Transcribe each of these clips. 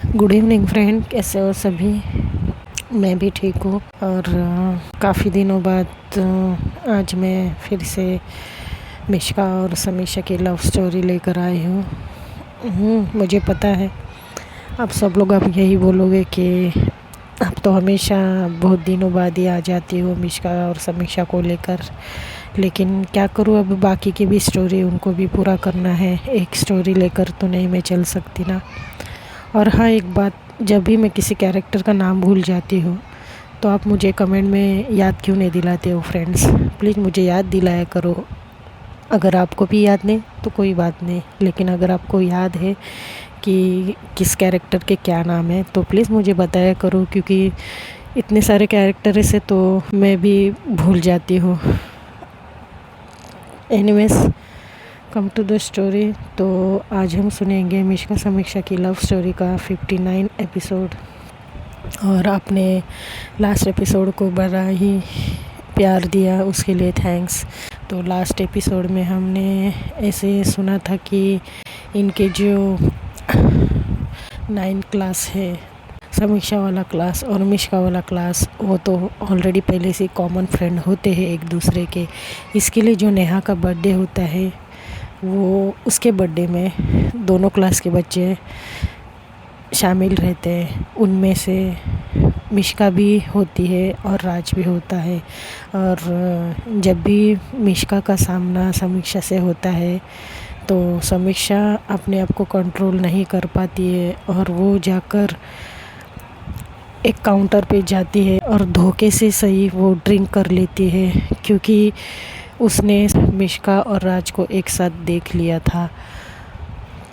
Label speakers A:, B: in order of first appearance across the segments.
A: Good evening friend, कैसे हो सभी। मैं भी ठीक हूँ और काफ़ी दिनों बाद आज मैं फिर से मिश्का और समीक्षा की लव स्टोरी लेकर आई हूँ। मुझे पता है आप सब लोग अब यही बोलोगे कि आप तो हमेशा बहुत दिनों बाद ही आ जाती हो मिश्का और समीक्षा को लेकर, लेकिन क्या करूँ, अब बाकी की भी स्टोरी उनको भी पूरा करना है। एक स्टोरी लेकर तो नहीं मैं चल सकती ना। और हाँ, एक बात, जब भी मैं किसी कैरेक्टर का नाम भूल जाती हूँ तो आप मुझे कमेंट में याद क्यों नहीं दिलाते हो फ्रेंड्स। प्लीज़ मुझे याद दिलाया करो। अगर आपको भी याद नहीं तो कोई बात नहीं, लेकिन अगर आपको याद है कि किस कैरेक्टर के क्या नाम है तो प्लीज़ मुझे बताया करो, क्योंकि इतने सारे कैरेक्टर से तो मैं भी भूल जाती हूँ। Anyways, come to the story. तो आज हम सुनेंगे मिश्का समीक्षा की लव स्टोरी का 59 एपिसोड। और आपने लास्ट एपिसोड को बड़ा ही प्यार दिया, उसके लिए थैंक्स। तो लास्ट एपिसोड में हमने ऐसे सुना था कि इनके जो 9 क्लास है, समीक्षा वाला क्लास और मिश्का वाला क्लास, वो तो ऑलरेडी पहले से कॉमन फ्रेंड होते हैं एक दूसरे के। इसके लिए जो नेहा का बर्थडे होता है वो उसके बर्थडे में दोनों क्लास के बच्चे शामिल रहते हैं। उनमें से मिश्का भी होती है और राज भी होता है। और जब भी मिश्का का सामना समीक्षा से होता है तो समीक्षा अपने आप को कंट्रोल नहीं कर पाती है और वो जाकर एक काउंटर पे जाती है और धोखे से सही वो ड्रिंक कर लेती है, क्योंकि उसने मिश्का और राज को एक साथ देख लिया था।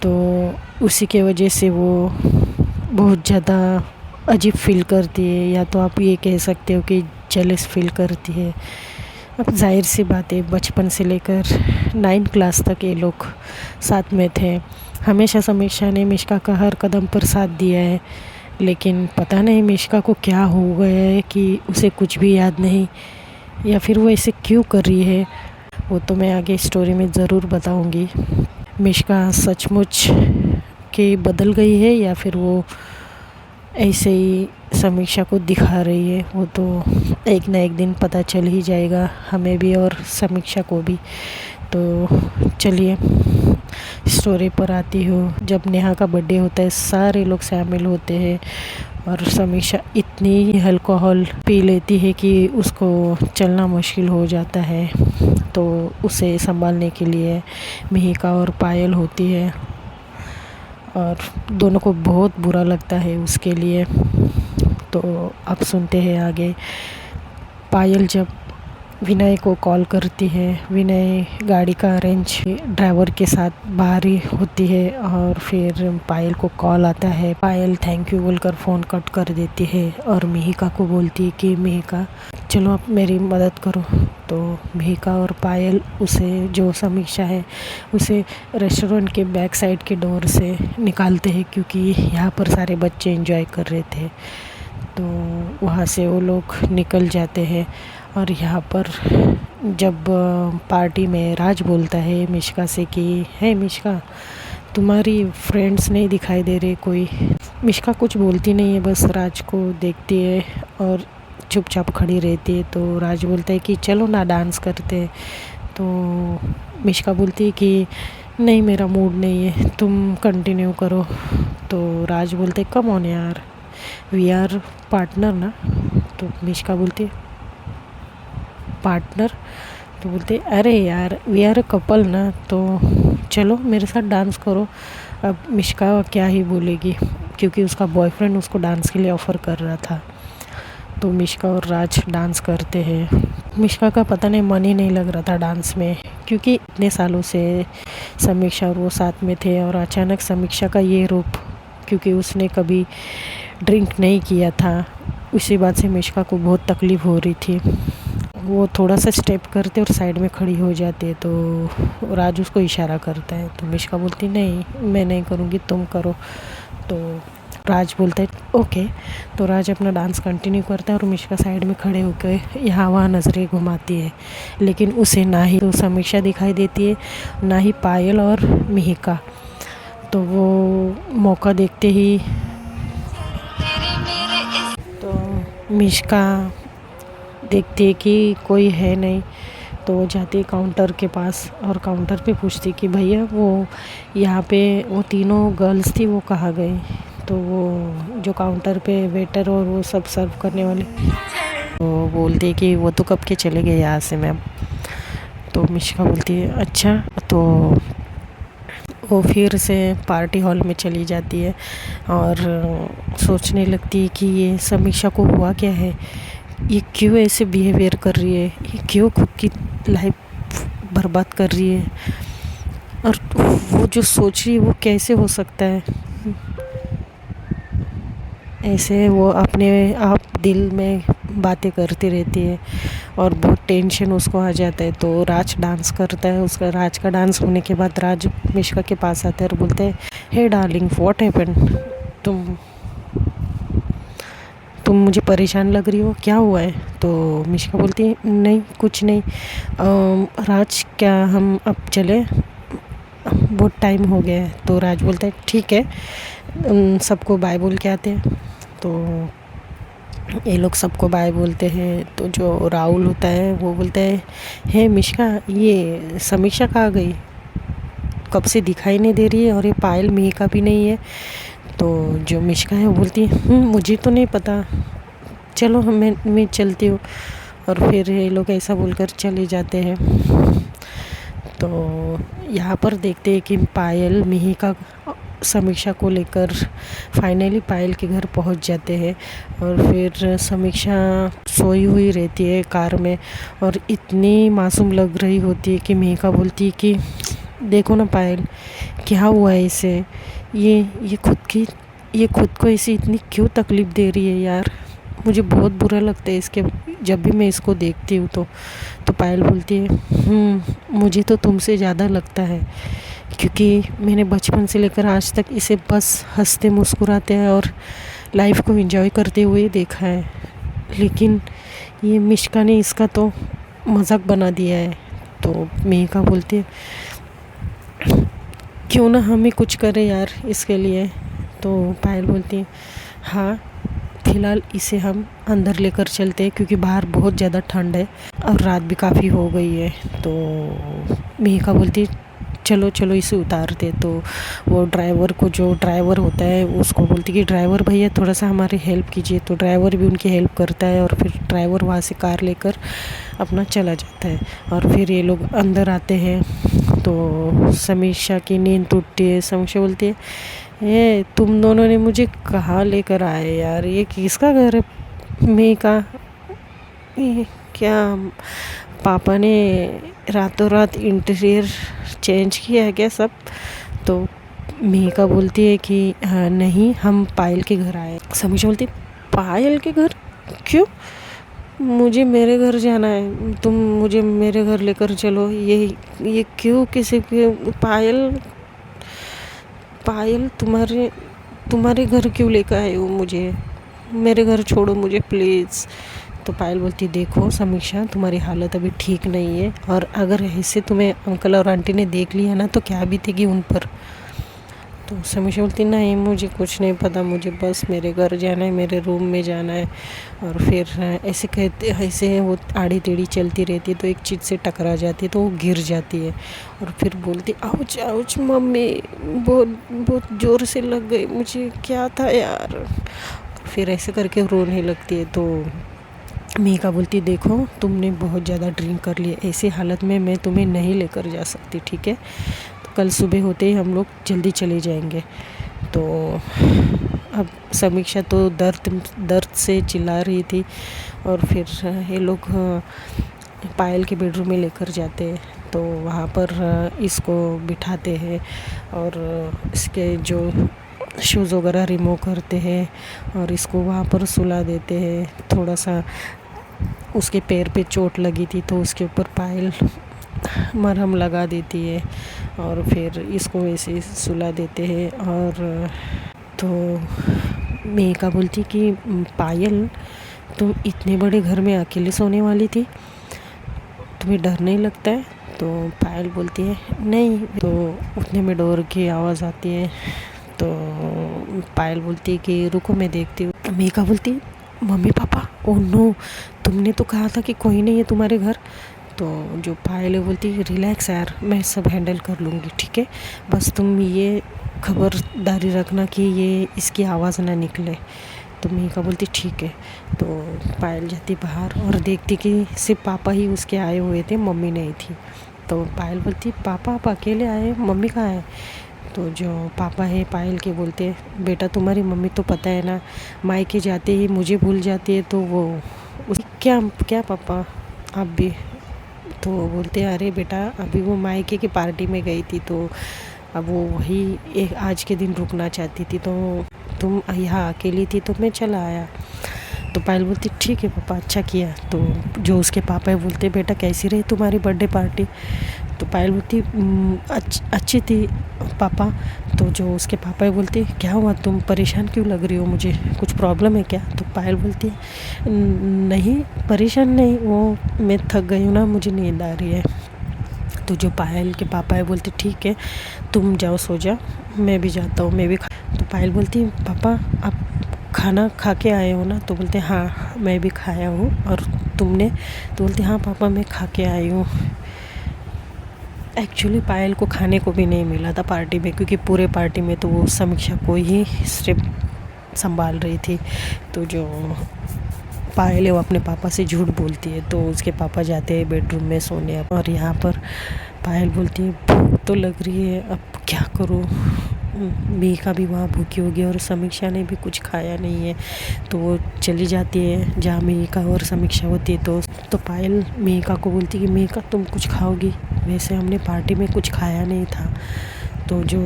A: तो उसी के वजह से वो बहुत ज़्यादा अजीब फील करती है, या तो आप ये कह सकते हो कि जेलस फील करती है। अब जाहिर सी बात है, बचपन से लेकर 9 क्लास तक ये लोग साथ में थे। हमेशा समीक्षा ने मिश्का का हर कदम पर साथ दिया है, लेकिन पता नहीं मिश्का को क्या हो गया है कि उसे कुछ भी याद नहीं, या फिर वो ऐसे क्यों कर रही है, वो तो मैं आगे स्टोरी में ज़रूर बताऊंगी। मिश्का सचमुच के बदल गई है या फिर वो ऐसे ही समीक्षा को दिखा रही है, वो तो एक ना एक दिन पता चल ही जाएगा हमें भी और समीक्षा को भी। तो चलिए स्टोरी पर आती हूँ। जब नेहा का बर्थडे होता है सारे लोग शामिल होते हैं और समीक्षा इतनी अल्कोहल पी लेती है कि उसको चलना मुश्किल हो जाता है। तो उसे संभालने के लिए मिहिका और पायल होती है और दोनों को बहुत बुरा लगता है उसके लिए। तो अब सुनते हैं आगे। पायल जब विनय को कॉल करती है, विनय गाड़ी का अरेंज ड्राइवर के साथ बाहर ही होती है और फिर पायल को कॉल आता है। पायल थैंक यू बोलकर फ़ोन कट कर देती है और मिहिका को बोलती है कि मिहिका चलो आप मेरी मदद करो। तो मिहिका और पायल उसे, जो समीक्षा है, उसे रेस्टोरेंट के बैक साइड के डोर से निकालते हैं, क्योंकि यहाँ पर सारे बच्चे एंजॉय कर रहे थे। तो वहाँ से वो लोग निकल जाते हैं और यहाँ पर जब पार्टी में राज बोलता है मिश्का से कि है मिश्का, तुम्हारी फ्रेंड्स नहीं दिखाई दे रहे कोई। मिश्का कुछ बोलती नहीं है, बस राज को देखती है और चुपचाप खड़ी रहती है। तो राज बोलता है कि चलो ना डांस करते हैं। तो मिश्का बोलती है कि नहीं, मेरा मूड नहीं है, तुम कंटिन्यू करो। तो राज बोलते है कम ऑन यार, वी आर पार्टनर ना। तो मिश्का बोलती है पार्टनर? तो बोलते अरे यार वी आर अ कपल ना, तो चलो मेरे साथ डांस करो। अब मिश्का क्या ही बोलेगी, क्योंकि उसका बॉयफ्रेंड उसको डांस के लिए ऑफ़र कर रहा था। तो मिश्का और राज डांस करते हैं। मिश्का का पता नहीं मन ही नहीं लग रहा था डांस में, क्योंकि इतने सालों से समीक्षा और वो साथ में थे और अचानक समीक्षा का ये रूप, क्योंकि उसने कभी ड्रिंक नहीं किया था, उसी बात से मिश्का को बहुत तकलीफ़ हो रही थी। वो थोड़ा सा स्टेप करते और साइड में खड़ी हो जाती है। तो राज उसको इशारा करता है। तो मिश्का बोलती नहीं मैं नहीं करूँगी, तुम करो। तो राज बोलता है ओके। तो राज अपना डांस कंटिन्यू करता है और मिश्का साइड में खड़े होकर यहाँ वहाँ नज़रें घुमाती है, लेकिन उसे ना ही तो समीक्षा दिखाई देती है ना ही पायल और मिहिका। तो वो मौका देखते ही मिष्का देखती है कि कोई है नहीं, तो वो जाती है काउंटर के पास और काउंटर पे पूछती कि भैया वो यहाँ पे वो तीनों गर्ल्स थी वो कहाँ गई। तो वो जो काउंटर पे वेटर और वो सब सर्व करने वाले तो बोलती है कि वो तो कब के चले गए यहाँ से मैम। तो मिष्का बोलती है अच्छा। तो वो फिर से पार्टी हॉल में चली जाती है और सोचने लगती है कि ये समीक्षा को हुआ क्या है, ये क्यों ऐसे बिहेवियर कर रही है, ये क्यों खुद की लाइफ बर्बाद कर रही है, और वो जो सोच रही है वो कैसे हो सकता है। ऐसे वो अपने आप दिल में बातें करती रहती है और बहुत टेंशन उसको आ जाता है। तो राज डांस करता है, उसका राज का डांस होने के बाद राज मिष्का के पास आता है और बोलते हैं हे डार्लिंग व्हाट हैपेंड, तुम मुझे परेशान लग रही हो, क्या हुआ है। तो मिष्का बोलती है नहीं कुछ नहीं, राज क्या हम अब चले, बहुत टाइम हो गया है। तो राज बोलता है ठीक है, सबको बाय बोल के आते हैं। तो ये लोग सबको बाय बोलते हैं। तो जो राहुल होता है वो बोलता है हे मिष्का ये समीक्षा कहाँ गई, कब से दिखाई नहीं दे रही है, और ये पायल मिहिका भी नहीं है। तो जो मिष्का है वो बोलती है मुझे तो नहीं पता, चलो मैं चलती हूँ। और फिर ये लोग ऐसा बोलकर चले जाते हैं। तो यहाँ पर देखते हैं कि पायल मिहिका समीक्षा को लेकर फाइनली पायल के घर पहुँच जाते हैं। और फिर समीक्षा सोई हुई रहती है कार में और इतनी मासूम लग रही होती है कि मिहिका बोलती है कि देखो ना पायल क्या हुआ है इसे, ये खुद को ऐसी इतनी क्यों तकलीफ़ दे रही है यार, मुझे बहुत बुरा लगता है इसके जब भी मैं इसको देखती हूँ। तो पायल बोलती है मुझे तो तुमसे ज़्यादा लगता है, क्योंकि मैंने बचपन से लेकर आज तक इसे बस हंसते मुस्कुराते हैं और लाइफ को एंजॉय करते हुए देखा है, लेकिन ये मिष्का ने इसका तो मजाक बना दिया है। तो मेहिका बोलती है क्यों ना हम ही कुछ करें यार इसके लिए। तो पायल बोलती है हाँ फ़िलहाल इसे हम अंदर लेकर चलते हैं, क्योंकि बाहर बहुत ज़्यादा ठंड है और रात भी काफ़ी हो गई है। तो मेहिका बोलती है चलो चलो इसे उतारते। तो वो ड्राइवर को, जो ड्राइवर होता है उसको बोलती कि ड्राइवर भैया थोड़ा सा हमारी हेल्प कीजिए। तो ड्राइवर भी उनकी हेल्प करता है और फिर ड्राइवर वहाँ से कार लेकर अपना चला जाता है। और फिर ये लोग अंदर आते हैं तो समीक्षा की नींद टूटती है। समीक्षा बोलती है ये तुम दोनों ने मुझे कहाँ लेकर आए यार, ये किसका घर है। मैं कहा ये क्या पापा ने रातों रात इंटीरियर चेंज किया है क्या सब। तो मेहिका बोलती है कि हाँ नहीं हम पायल के घर आए। समीक्षा बोलती पायल के घर क्यों, मुझे मेरे घर जाना है, तुम मुझे मेरे घर लेकर चलो। ये क्यों किसी के पायल तुम्हारे घर क्यों लेकर आए हो मुझे, मेरे घर छोड़ो मुझे प्लीज़। तो पायल बोलती देखो समीक्षा तुम्हारी हालत अभी ठीक नहीं है, और अगर ऐसे तुम्हें अंकल और आंटी ने देख लिया ना तो क्या बीतेगी उन पर। तो समीक्षा बोलती नहीं मुझे कुछ नहीं पता, मुझे बस मेरे घर जाना है, मेरे रूम में जाना है। और फिर ऐसे कहते ऐसे वो आड़ी टेढ़ी चलती रहती है तो एक चीज़ से टकरा जाती है तो वो गिर जाती है और फिर बोलती आउच आउच मम्मी, बहुत बहुत ज़ोर से लग गई मुझे, क्या था यार। फिर ऐसे करके रोने लगती है। तो मेहिका बोलती देखो तुमने बहुत ज़्यादा ड्रिंक कर लिया, ऐसी हालत में मैं तुम्हें नहीं लेकर जा सकती, ठीक है। तो कल सुबह होते ही हम लोग जल्दी चले जाएंगे। तो अब समीक्षा तो दर्द से चिल्ला रही थी और फिर ये लोग पायल के बेडरूम में लेकर जाते हैं। तो वहाँ पर इसको बिठाते हैं और इसके जो शूज़ वगैरह रिमूव करते हैं और इसको वहाँ पर सुला देते हैं। थोड़ा सा उसके पैर पे चोट लगी थी तो उसके ऊपर पायल मरहम लगा देती है और फिर इसको वैसे सुला देते हैं। और तो मेहिका बोलती कि पायल तुम इतने बड़े घर में अकेले सोने वाली थी, तुम्हें डर नहीं लगता है। तो पायल बोलती है नहीं। तो उतने में डोर की आवाज़ आती है। तो पायल बोलती है कि रुको मैं देखती हूँ। मेहिका बोलती है मम्मी पापा ओह नो, तुमने तो कहा था कि कोई नहीं है तुम्हारे घर। तो जो पायल है बोलती है रिलैक्स यार, मैं सब हैंडल कर लूँगी, ठीक है, बस तुम ये खबरदारी रखना कि ये इसकी आवाज़ ना निकले। तो मेघा बोलती ठीक है। तो पायल जाती बाहर और देखती कि सिर्फ पापा ही उसके आए हुए थे, मम्मी नहीं थी। तो पायल बोलती पापा आप अकेले आए, मम्मी कहाँ है? तो जो पापा है पायल के बोलते बेटा तुम्हारी मम्मी तो पता है ना, मायके जाते ही मुझे भूल जाती है, तो वो क्या क्या पापा आप भी? तो बोलते अरे बेटा अभी वो मायके की पार्टी में गई थी, तो अब वो वही एक आज के दिन रुकना चाहती थी, तो तुम यहाँ अकेली थी तो मैं चला आया। तो पायल बोलती ठीक है पापा, अच्छा किया। तो जो उसके पापा है बोलते बेटा कैसी रही तुम्हारी बर्थडे पार्टी? तो पायल बोलती अच्छी थी पापा। तो जो उसके पापा है बोलते क्या हुआ, तुम परेशान क्यों लग रही हो, मुझे कुछ प्रॉब्लम है क्या? तो पायल बोलती नहीं परेशान नहीं, वो मैं थक गई हूँ ना, मुझे नींद आ रही है। तो जो पायल के पापा है बोलते ठीक है तुम जाओ सो जाओ, मैं भी जाता हूँ, मैं भी तो पायल बोलती पापा आप खाना खा के आए हो ना? तो बोलते हाँ मैं भी खाया हूँ, और तुमने? तो बोलते हाँ पापा मैं खा के आई हूँ। एक्चुअली पायल को खाने को भी नहीं मिला था पार्टी में, क्योंकि पूरे पार्टी में तो वो समीक्षा को ही सिर्फ संभाल रही थी। तो जो पायल है वो अपने पापा से झूठ बोलती है, तो उसके पापा जाते हैं बेडरूम में सोने। और यहाँ पर पायल बोलती है भूख तो लग रही है, अब क्या करूँ? मेघा भी वहाँ भूखी होगी और समीक्षा ने भी कुछ खाया नहीं है। तो वो चली जाती है जहाँ मेघा और समीक्षा होती है। तो पायल मेघा को बोलती कि मेघा तुम कुछ खाओगी? वैसे हमने पार्टी में कुछ खाया नहीं था। तो जो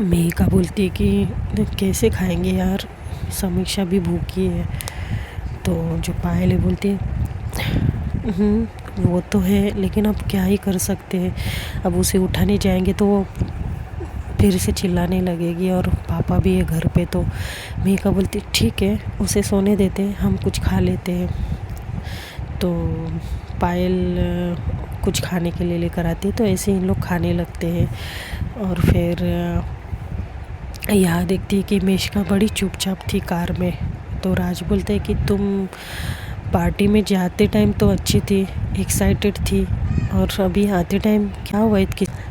A: मेघा बोलती है कि कैसे खाएंगे यार, समीक्षा भी भूखी है। तो जो पायल है बोलती है वो तो है, लेकिन अब क्या ही कर सकते हैं, अब उसे उठाने जाएंगे तो वो फिर से चिल्लाने लगेगी, और पापा भी है घर पे। तो मेघा बोलती ठीक है उसे सोने देते हैं, हम कुछ खा लेते हैं। तो पायल कुछ खाने के लिए लेकर आती है, तो ऐसे इन लोग खाने लगते हैं। और फिर यहाँ देखती है कि मेघा बड़ी चुपचाप थी कार में। तो राज बोलते हैं कि तुम पार्टी में जाते टाइम तो अच्छी थी, एक्साइटेड थी, और अभी आते टाइम क्या हुआ है,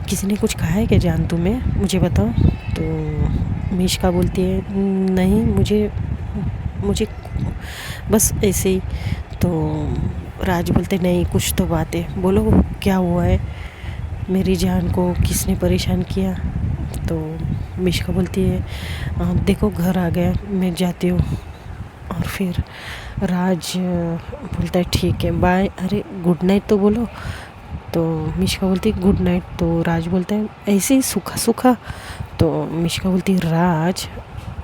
A: किसी ने कुछ कहा है क्या जान तुम्हें, मुझे बताओ। तो मेघा बोलती है नहीं मुझे बस ऐसे ही। तो राज बोलते नहीं कुछ तो बात है, बोलो क्या हुआ है, मेरी जान को किसने परेशान किया? तो मेघा बोलती है देखो घर आ गया, मैं जाती हूँ। और फिर राज बोलता है ठीक है बाय, अरे गुड नाइट तो बोलो। तो मेघा बोलती है गुड नाइट। तो राज बोलता है ऐसे ही सूखा सूखा। तो मेघा बोलती है राज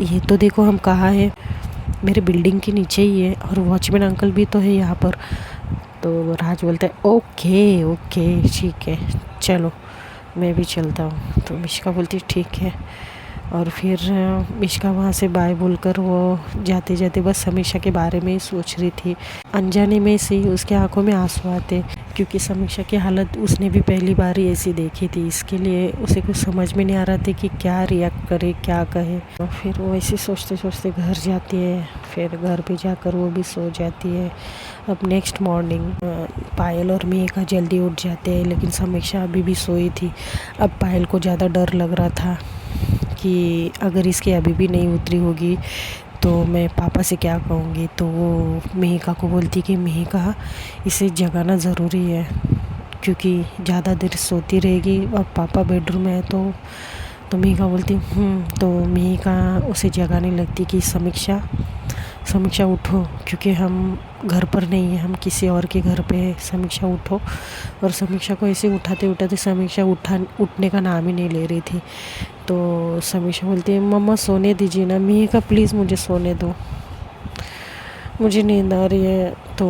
A: ये तो देखो हम कहाँ है, मेरे बिल्डिंग के नीचे ही है, और वॉचमैन अंकल भी तो है यहाँ पर। तो राज बोलता है ओके ओके ठीक है चलो मैं भी चलता हूँ। तो मेघा बोलती है ठीक है। और फिर मेघा वहाँ से बाय बोलकर वो जाते जाते बस समीक्षा के बारे में ही सोच रही थी। अनजाने में से ही उसके आंखों में आंसू आते, क्योंकि समीक्षा की हालत उसने भी पहली बार ही ऐसी देखी थी। इसके लिए उसे कुछ समझ में नहीं आ रहा था कि क्या रिएक्ट करे, क्या कहे। और फिर वो ऐसे सोचते सोचते घर जाती है। फिर घर पे जाकर वो भी सो जाती है। अब नेक्स्ट मॉर्निंग पायल और मेघा जल्दी उठ जाते हैं, लेकिन समीक्षा अभी भी सोई थी। अब पायल को ज़्यादा डर लग रहा था कि अगर इसकी अभी भी नहीं उतरी होगी तो मैं पापा से क्या कहूँगी। तो वो मेघा को बोलती कि मेघा इसे जगाना ज़रूरी है, क्योंकि ज़्यादा देर सोती रहेगी और पापा बेडरूम में है। तो मेघा बोलती तो मेघा उसे जगाने लगती कि समीक्षा उठो, क्योंकि हम घर पर नहीं है, हम किसी और के घर पे है, समीक्षा उठो। और समीक्षा को ऐसे उठाते उठाते समीक्षा उठने का नाम ही नहीं ले रही थी। तो समीक्षा बोलती है मम्मा सोने दीजिए ना, मेघा प्लीज़ मुझे सोने दो, मुझे नींद आ रही है। तो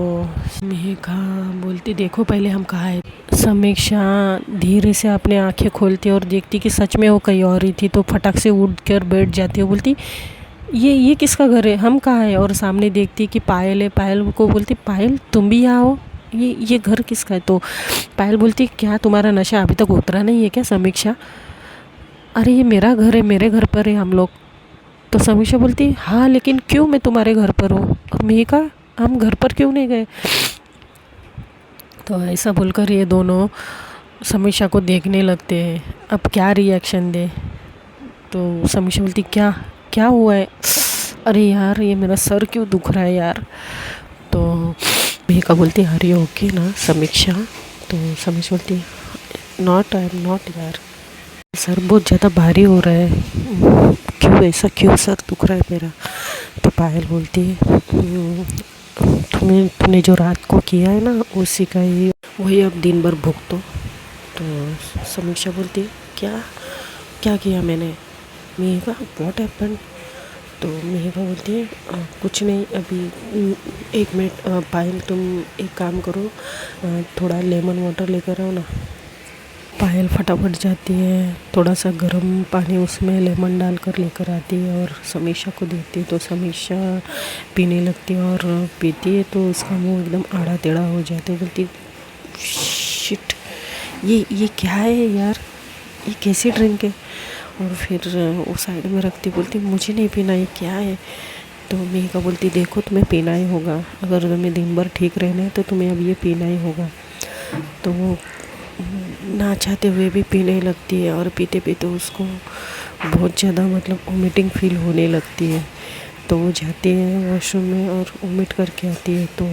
A: मेघा बोलती देखो पहले हम कहाँ है। समीक्षा धीरे से अपनी आंखें खोलती और देखती कि सच में वो कहीं और ही थी। तो फटाक से उठ कर बैठ जाती है, बोलती ये किसका घर है, हम कहाँ है? और सामने देखती कि पायल है। पायल को बोलती पायल तुम भी यहाँ हो, ये घर किसका है? तो पायल बोलती क्या तुम्हारा नशा अभी तक उतरा नहीं है क्या समीक्षा? अरे ये मेरा घर है, मेरे घर पर है हम लोग। तो समीक्षा बोलती हाँ लेकिन क्यों मैं तुम्हारे घर पर हूँ? और मेघा हम घर पर क्यों नहीं गए? तो ऐसा बोलकर ये दोनों समीक्षा को देखने लगते हैं, अब क्या रिएक्शन दे। तो समीक्षा बोलती क्या क्या हुआ है? अरे यार ये मेरा सर क्यों दुख रहा है यार। तो मेघा बोलती अरे ओके ना समीक्षा? तो समीक्षा बोलती नॉट, आई एम नॉट यार, सर बहुत ज़्यादा भारी हो रहा है। क्यों ऐसा, क्यों सर दुख रहा है मेरा? तो पायल बोलती है तूने जो रात को किया है ना उसी का ही वही अब दिन भर भुगतो। तो समीक्षा बोलती है क्या क्या किया मैंने? Megha what happened? तो मेघा बोलती है कुछ नहीं अभी, एक मिनट पायल तुम एक काम करो, थोड़ा लेमन वाटर लेकर आओ ना। पायल फटाफट जाती है, थोड़ा सा गर्म पानी उसमें लेमन डालकर लेकर आती है और समीक्षा को देती है। तो समीक्षा पीने लगती है और पीती है तो उसका मुंह एकदम आड़ा टेढ़ा हो जाता है। बोलती शिट, ये क्या है यार, ये कैसी ड्रिंक है? और फिर वो साइड में रखती, बोलती मुझे नहीं पीना, ये क्या है? तो मेघा बोलती देखो तुम्हें पीना ही होगा, अगर तुम्हें दिन भर ठीक रहना है तो तुम्हें अब ये पीना ही होगा। तो वो ना चाहते हुए भी पीने लगती है और पीते पीते उसको बहुत ज़्यादा मतलब वोमिटिंग फील होने लगती है। तो वो जाती है वॉशरूम में और वोमिट करके आती है। तो